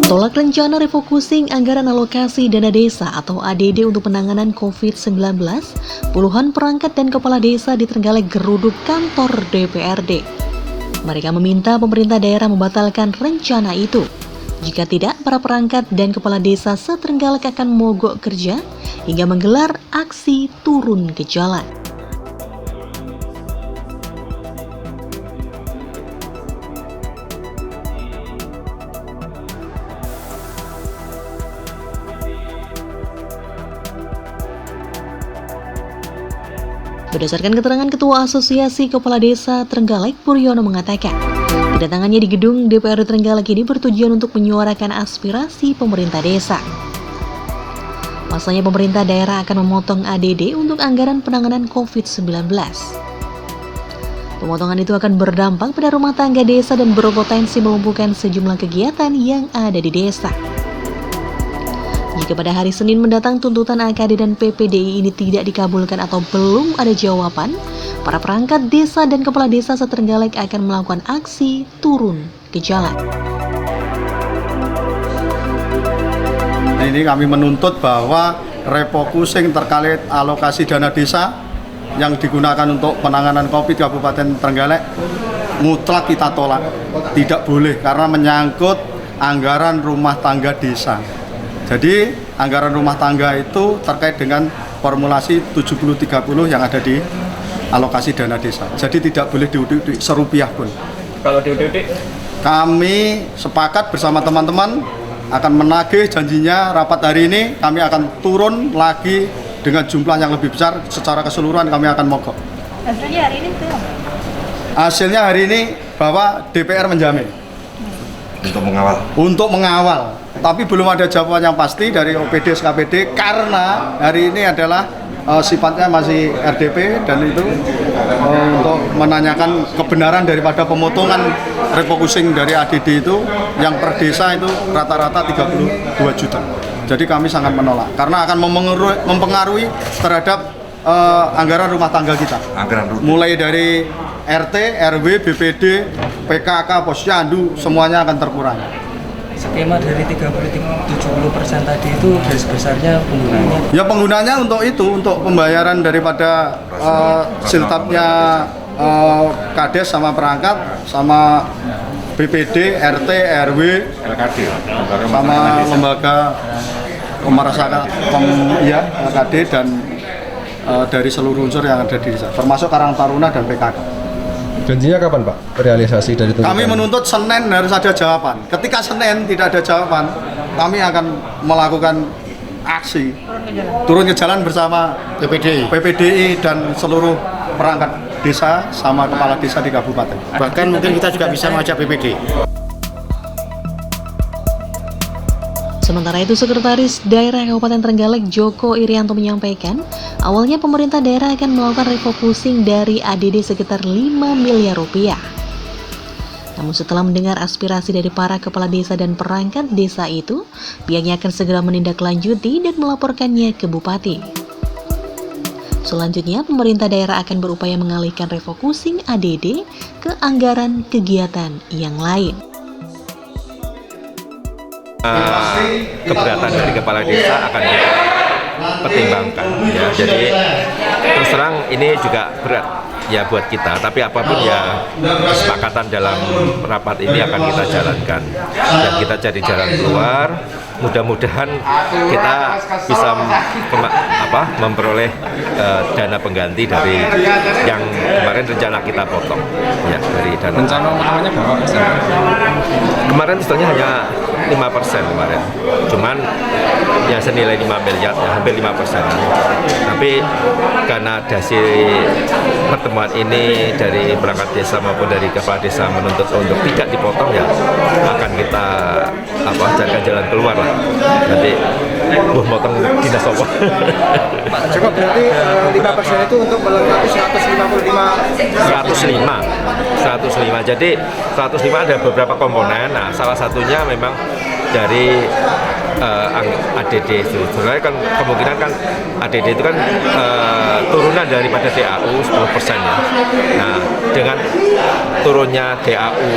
Menolak rencana refocusing anggaran alokasi dana desa atau ADD untuk penanganan COVID-19, puluhan perangkat dan kepala desa di Trenggalek geruduk kantor DPRD. Mereka meminta pemerintah daerah membatalkan rencana itu. Jika tidak, para perangkat dan kepala desa se-Trenggalek akan mogok kerja hingga menggelar aksi turun ke jalan. Berdasarkan keterangan Ketua Asosiasi Kepala Desa Trenggalek, Puryono mengatakan, kedatangannya di gedung DPRD Trenggalek ini bertujuan untuk menyuarakan aspirasi pemerintah desa. Pasalnya pemerintah daerah akan memotong ADD untuk anggaran penanganan COVID-19. Pemotongan itu akan berdampak pada rumah tangga desa dan berpotensi melumpuhkan sejumlah kegiatan yang ada di desa. Jika pada hari Senin mendatang tuntutan AKD dan PPDI ini tidak dikabulkan atau belum ada jawaban, para perangkat desa dan kepala desa se-Trenggalek akan melakukan aksi turun ke jalan. Ini kami menuntut bahwa refocusing terkait alokasi dana desa yang digunakan untuk penanganan COVID Kabupaten Trenggalek mutlak kita tolak. Tidak boleh karena menyangkut anggaran rumah tangga desa. Jadi anggaran rumah tangga itu terkait dengan formulasi 70-30 yang ada di alokasi dana desa. Jadi tidak boleh diudik-udik serupiah pun. Kalau diudik-udik? Kami sepakat bersama teman-teman akan menagih janjinya rapat hari ini. Kami akan turun lagi dengan jumlah yang lebih besar. Secara keseluruhan kami akan mogok. Hasilnya hari ini itu apa? Hasilnya hari ini bahwa DPR menjamin. Untuk mengawal. Tapi belum ada jawaban yang pasti dari OPD SKPD karena hari ini adalah sifatnya masih RDP dan itu untuk menanyakan kebenaran daripada pemotongan refocusing dari ADD itu yang per desa itu rata-rata 32 juta. Jadi kami sangat menolak karena akan mempengaruhi terhadap anggaran rumah tangga kita. Mulai dari RT, RW, BPD, PKK, Posyandu semuanya akan terkurangi. Skema dari 30-70% tadi itu garis besarnya penggunanya? Ya penggunanya untuk itu, untuk pembayaran daripada siltapnya Kades sama perangkat, sama BPD, RT, RW, LKD, sama lembaga pemerasaan LKD dan dari seluruh unsur yang ada di desa, termasuk Karang Taruna dan PKK. Janjinya kapan Pak realisasi dari tuntutan? Kami menuntut Senin harus ada jawaban. Ketika Senin tidak ada jawaban, kami akan melakukan aksi turun ke jalan bersama PPDI dan seluruh perangkat desa sama kepala desa di kabupaten. Bahkan mungkin kita juga bisa mengajak PPD. Sementara itu, Sekretaris Daerah Kabupaten Trenggalek Joko Irianto menyampaikan, awalnya pemerintah daerah akan melakukan refocusing dari ADD sekitar 5 miliar rupiah. Namun setelah mendengar aspirasi dari para kepala desa dan perangkat desa itu, pihaknya akan segera menindaklanjuti dan melaporkannya ke Bupati. Selanjutnya, pemerintah daerah akan berupaya mengalihkan refocusing ADD ke anggaran kegiatan yang lain. Keberatan dari kepala desa akan kita pertimbangkan ya. Jadi terus terang ini juga berat ya buat kita, tapi apapun ya kesepakatan dalam rapat ini akan kita jalankan dan kita cari jalan keluar. Mudah-mudahan kita bisa memperoleh dana pengganti dari yang kemarin rencana kita potong ya, dari dana. Rencana utamanya berapa persen? Kemarin setelahnya hanya 5% kemarin, cuman ya senilai 5 miliar, ya hampir 5%. Tapi karena hasil pertemuan ini dari perangkat desa maupun dari kepala desa menuntut untuk tidak dipotong, ya akan kita carikan jalan keluar lah. Nanti motong dinas apa? Pak Joko, berarti 5% itu untuk melengkapi 105. Jadi 105 ada beberapa komponen. Nah, salah satunya memang dari ADD itu. Sebenarnya kan kemungkinan kan ADD itu kan turunan daripada DAU 10% ya. Nah, dengan turunnya DAU,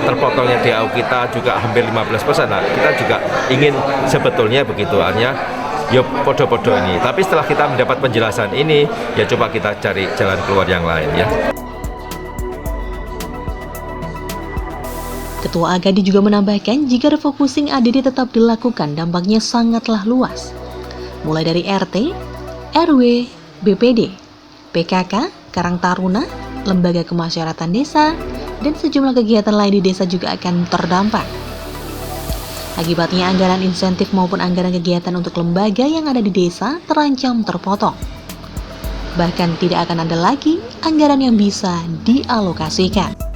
terpotongnya DAU kita juga hampir 15%. Nah, kita juga ingin sebetulnya begitu, artinya ya podo-podo ini. Tapi setelah kita mendapat penjelasan ini, ya coba kita cari jalan keluar yang lain ya. Ketua Agadi juga menambahkan jika refocusing ADD tetap dilakukan dampaknya sangatlah luas. Mulai dari RT, RW, BPD, PKK, Karang Taruna, lembaga kemasyarakatan desa, dan sejumlah kegiatan lain di desa juga akan terdampak. Akibatnya anggaran insentif maupun anggaran kegiatan untuk lembaga yang ada di desa terancam terpotong. Bahkan tidak akan ada lagi anggaran yang bisa dialokasikan.